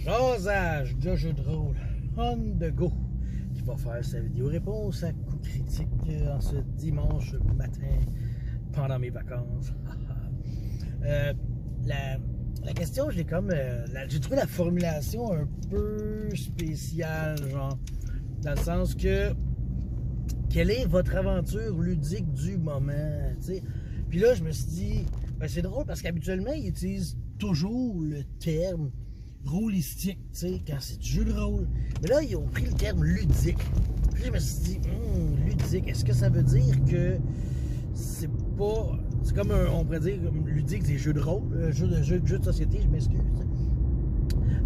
Jasage de jeu de rôle on the go qui va faire sa vidéo réponse à coup critique en ce dimanche matin pendant mes vacances. La question, j'ai trouvé la formulation un peu spéciale, genre, dans le sens que quelle est votre aventure ludique du moment, tu sais? Puis là, je me suis dit, ben c'est drôle parce qu'habituellement, ils utilisent toujours le terme rôlistique, tu sais, quand c'est du jeu de rôle. Mais là, ils ont pris le terme ludique. Puis je me suis dit, ludique, est-ce que ça veut dire que c'est pas... C'est comme, on pourrait dire, comme ludique, c'est jeu de rôle, jeu de société, je m'excuse.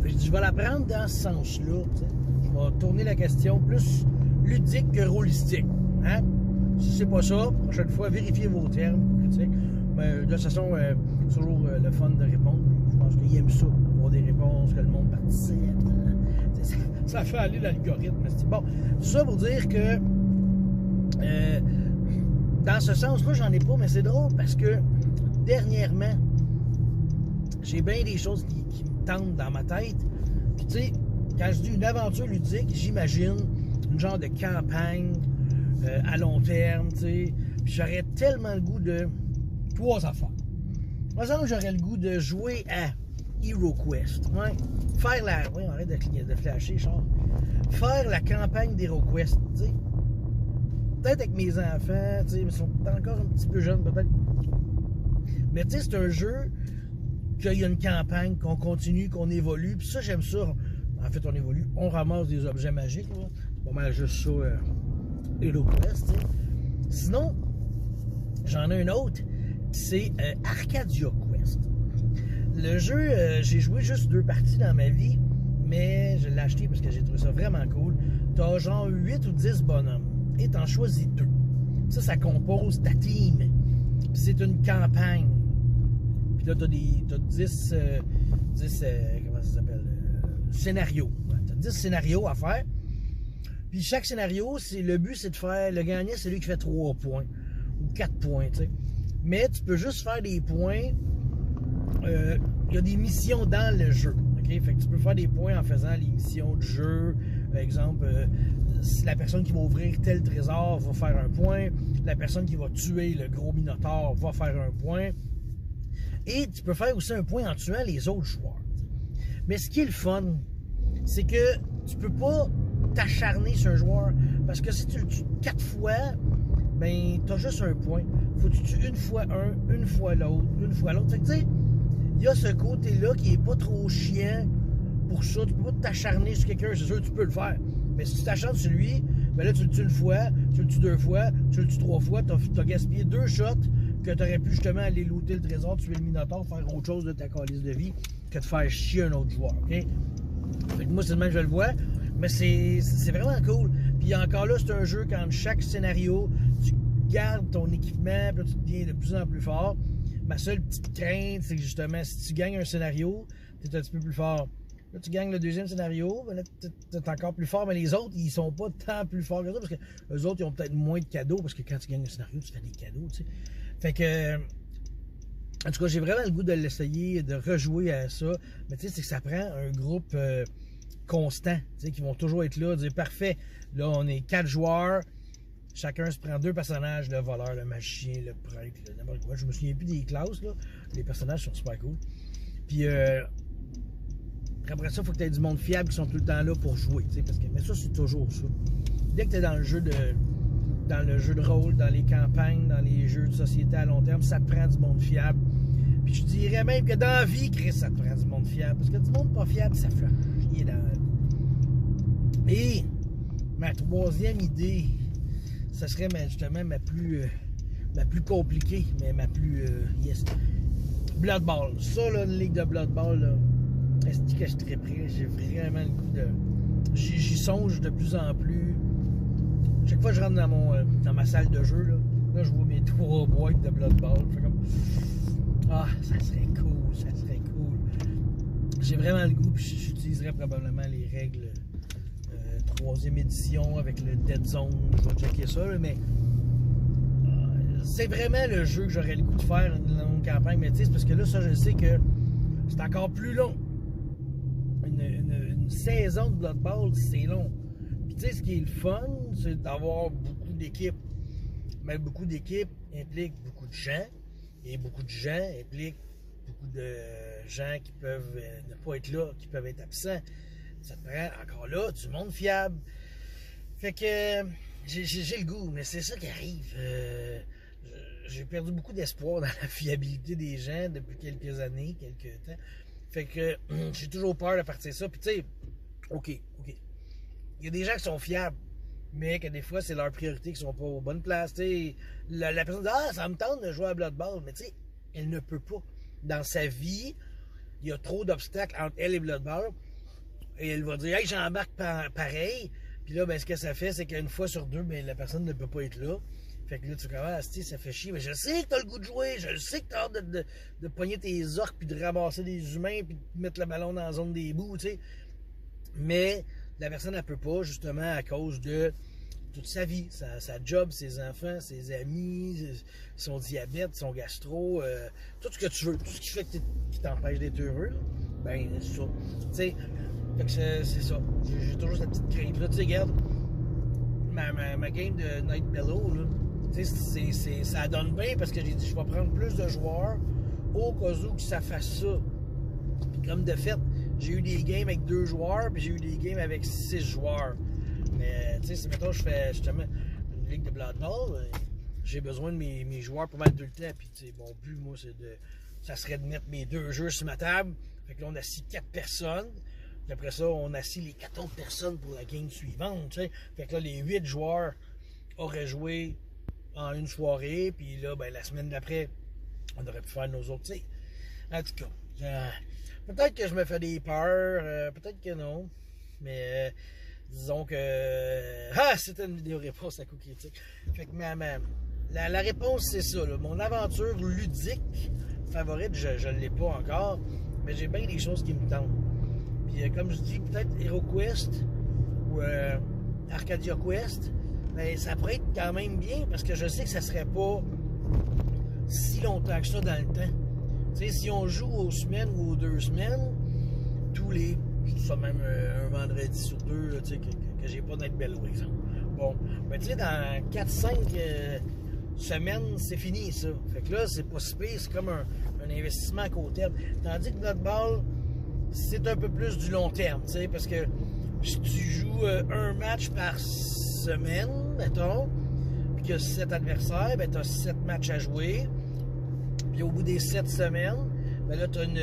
Fait que je vais la prendre dans ce sens-là, tu sais. Je vais tourner la question plus ludique que rôlistique, hein? Si c'est pas ça, prochaine fois, vérifiez vos termes critiques. Mais de toute façon, c'est toujours le fun de répondre. Je pense qu'ils aiment ça, avoir des réponses, que le monde participe. Ça fait aller l'algorithme. Bon, ça pour dire que dans ce sens-là, j'en ai pas, mais c'est drôle parce que dernièrement, j'ai bien des choses qui me tentent dans ma tête. Puis tu sais, quand je dis une aventure ludique, j'imagine une genre de campagne à long terme, tu sais. Puis j'aurais tellement le goût de 3 affaires. Par exemple, j'aurais le goût de jouer à HeroQuest. Ouais. Faire la... Oui, arrête de flasher, Charles. Faire la campagne d'HeroQuest, tu sais. Peut-être avec mes enfants, tu sais, ils sont encore un petit peu jeunes, peut-être. Mais tu sais, c'est un jeu qu'il y a une campagne, qu'on continue, qu'on évolue. Puis ça, j'aime ça. En fait, on évolue. On ramasse des objets magiques, là. C'est pas mal juste ça, HeroQuest, tu sais. Sinon, j'en ai un autre, c'est Arcadia Quest. Le jeu, j'ai joué juste 2 parties dans ma vie, mais je l'ai acheté parce que j'ai trouvé ça vraiment cool. T'as genre 8 ou 10 bonhommes, et t'en choisis 2. Ça compose ta team. Puis c'est une campagne. Puis là, t'as 10, comment ça s'appelle? Scénarios. Ouais, t'as 10 scénarios à faire. Puis chaque scénario, le but, c'est de faire... Le gagnant, c'est lui qui fait 3 points. Ou 4 points, tu sais. Mais tu peux juste faire des points. Il y a des missions dans le jeu. Okay? Fait que tu peux faire des points en faisant les missions du jeu. Par exemple, si la personne qui va ouvrir tel trésor va faire un point. La personne qui va tuer le gros minotaure va faire un point. Et tu peux faire aussi un point en tuant les autres joueurs. Mais ce qui est le fun, c'est que tu peux pas t'acharner sur un joueur. Parce que si tu le tues 4 fois, ben t'as juste un point. Faut que tu tues une fois un, une fois l'autre, une fois l'autre. Fait que tu sais, il y a ce côté-là qui est pas trop chiant pour ça. Tu peux pas t'acharner sur quelqu'un, c'est sûr que tu peux le faire. Mais si tu t'acharnes sur lui, ben là tu le tues une fois, tu le tues 2 fois, tu le tues 3 fois, t'as gaspillé 2 shots que t'aurais pu justement aller looter le trésor, tuer le minotaure, faire autre chose de ta calice de vie que de faire chier un autre joueur, ok? Fait que moi c'est le même que je le vois, mais c'est vraiment cool. Puis encore là, c'est un jeu quand chaque scénario, tu gardes ton équipement, puis là, tu deviens de plus en plus fort. Ma seule petite crainte, c'est que justement, si tu gagnes un scénario, tu es un petit peu plus fort. Là, tu gagnes le 2e scénario, ben là, tu es encore plus fort, mais les autres, ils sont pas tant plus forts que ça, parce que eux autres, ils ont peut-être moins de cadeaux, parce que quand tu gagnes un scénario, tu fais des cadeaux, tu sais. Fait que, en tout cas, j'ai vraiment le goût de l'essayer, de rejouer à ça, mais tu sais, c'est que ça prend un groupe constant, tu sais, qui vont toujours être là, dire parfait, là, on est 4 joueurs, chacun se prend 2 personnages, le voleur, le magicien, le prêtre, n'importe quoi. Je me souviens plus des classes, là. Les personnages sont super cool. Puis, après ça, il faut que tu aies du monde fiable qui sont tout le temps là pour jouer, tu sais, parce que, mais ça, c'est toujours ça. Dès que tu es dans le jeu de rôle, dans les campagnes, dans les jeux de société à long terme, ça te prend du monde fiable. Puis je dirais même que dans la vie, Chris, ça te prend du monde fiable. Parce que du monde pas fiable, ça fait chier dans la vie. Et ma 3e idée, ça serait justement ma plus compliquée, mais ma plus yes. Blood Bowl. Ça, là, une ligue de Blood Bowl, là, est-ce que je serais prêt? J'ai vraiment le goût de... J'y songe de plus en plus. Chaque fois que je rentre dans ma salle de jeu, là, je vois mes 3 boîtes de Blood Bowl. Je fais comme... Ah, ça serait cool, ça serait cool. J'ai vraiment le goût, puis j'utiliserais probablement les règles 3e édition avec le Dead Zone. Je vais checker ça, là, mais c'est vraiment le jeu que j'aurais le goût de faire une longue campagne. Mais tu sais, parce que là, ça, je sais que c'est encore plus long. une saison de Blood Bowl, c'est long. Puis tu sais, ce qui est le fun, c'est d'avoir beaucoup d'équipes. Mais beaucoup d'équipes impliquent beaucoup de gens. Et beaucoup de gens impliquent beaucoup de gens qui peuvent ne pas être là, qui peuvent être absents. Ça te prend encore là du monde fiable. Fait que j'ai le goût, mais c'est ça qui arrive. J'ai perdu beaucoup d'espoir dans la fiabilité des gens depuis quelques années, quelques temps. Fait que j'ai toujours peur de partir ça. Puis tu sais, OK. Il y a des gens qui sont fiables, mais que des fois, c'est leurs priorités qui sont pas aux bonnes places. La personne dit « Ah, ça me tente de jouer à Blood Bowl », mais tu sais, elle ne peut pas. Dans sa vie, il y a trop d'obstacles entre elle et Blood Bowl. Et elle va dire « Hey, j'embarque pareil ». Puis là, ben, ce que ça fait, c'est qu'une fois sur deux, ben, la personne ne peut pas être là. Fait que là, tu commences, ça fait chier. Mais je sais que t'as le goût de jouer, je sais que t'as hâte de pogner tes orques, puis de ramasser des humains, puis de mettre le ballon dans la zone des bouts, tu sais. Mais la personne, elle peut pas, justement, à cause de toute sa vie, sa job, ses enfants, ses amis, son diabète, son gastro, tout ce que tu veux, tout ce qui fait qui t'empêche d'être heureux, ben, c'est ça. Tu sais, fait que c'est ça. J'ai toujours cette petite crainte. Là, tu sais, regarde, ma game de Night Bellow, là, tu sais, ça donne bien parce que j'ai dit, je vais prendre plus de joueurs au cas où que ça fasse ça. Puis comme de fait, j'ai eu des games avec 2 joueurs, puis j'ai eu des games avec 6 joueurs. Mais, tu sais, si mettons, je fais justement une ligue de Blood Bowl, j'ai besoin de mes joueurs pour mettre tout le temps. Puis, tu sais, mon but, moi, ça serait de mettre mes 2 jeux sur ma table. Fait que là, on assit 4 personnes. Puis après ça, on assit les 14 personnes pour la game suivante, tu sais. Fait que là, les 8 joueurs auraient joué en une soirée. Puis là, ben, la semaine d'après, on aurait pu faire nos autres, tu sais. En tout cas, peut-être que je me fais des peurs, peut-être que non. Mais disons que... c'était une vidéo réponse à coup critique. Fait que la réponse, c'est ça. Là. Mon aventure ludique favorite, je ne l'ai pas encore. Mais j'ai bien des choses qui me tentent. Puis comme je dis, peut-être HeroQuest ou Arcadia Quest, ben, ça pourrait être quand même bien parce que je sais que ça serait pas si longtemps que ça dans le temps. Tu sais, si on joue aux semaines ou aux 2 semaines, tous les... ça même un vendredi sur 2, tu sais, que j'ai pas Night Bellow, par exemple. Bon, ben tu sais, dans 4-5 semaines, c'est fini, ça. Fait que là, c'est pas si pire, c'est comme un investissement à court terme. Tandis que Blood Bowl, c'est un peu plus du long terme, tu sais, parce que si tu joues un match par semaine, mettons, puis qu'il y a 7 adversaires, ben t'as 7 matchs à jouer. Puis au bout des 7 semaines, ben là, t'as une...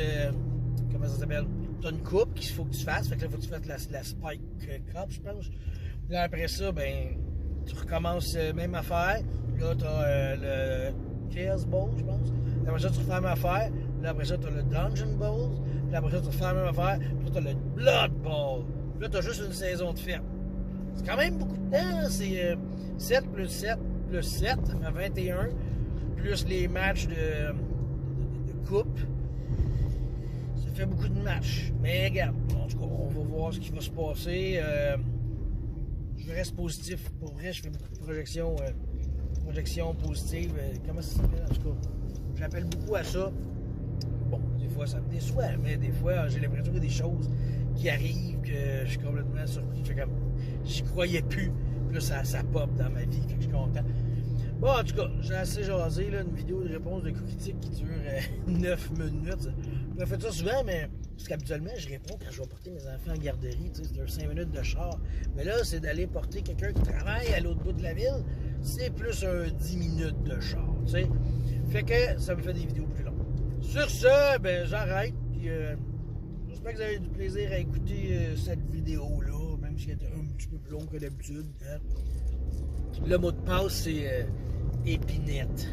comment ça s'appelle? T'as une coupe qu'il faut que tu fasses. Fait que là, il faut que tu fasses la Spike Cup, je pense. Là, après ça, ben, tu recommences même affaire. Là, t'as le Chaos Bowl, je pense. Là, après ça, tu refais la même affaire. Là, après ça, t'as le Dungeon Bowl. Puis après ça, tu refais la même affaire. Puis là, t'as le Blood Bowl. Puis là, t'as juste une saison de fête. C'est quand même beaucoup de temps. C'est 7 plus 7 plus 7. Ça fait 21. Plus les matchs de coupe. Ça fait beaucoup de matchs. Mais regarde, en tout cas, on va voir ce qui va se passer. Je reste positif. Pour vrai, je fais beaucoup de projections positives. Comment ça s'appelle? En tout cas, j'appelle beaucoup à ça. Bon, des fois, ça me déçoit, mais des fois, j'ai l'impression qu'il y a des choses qui arrivent que je suis complètement surpris. Fait comme, j'y croyais plus. Puis là, ça pop dans ma vie. Fait que je suis content. Bon, en tout cas, j'ai assez jasé, là, une vidéo de réponse de coup critique qui dure 9 minutes. Je fais ça souvent, mais parce qu'habituellement, je réponds quand je vais porter mes enfants en garderie, tu sais, c'est 5 minutes de char. Mais là, c'est d'aller porter quelqu'un qui travaille à l'autre bout de la ville, c'est plus un 10 minutes de char, tu sais. Fait que ça me fait des vidéos plus longues. Sur ce, ben, j'arrête, puis j'espère que vous avez du plaisir à écouter cette vidéo-là, même si elle était un petit peu plus longue que d'habitude. Hein. Le mot de passe, c'est Épinette.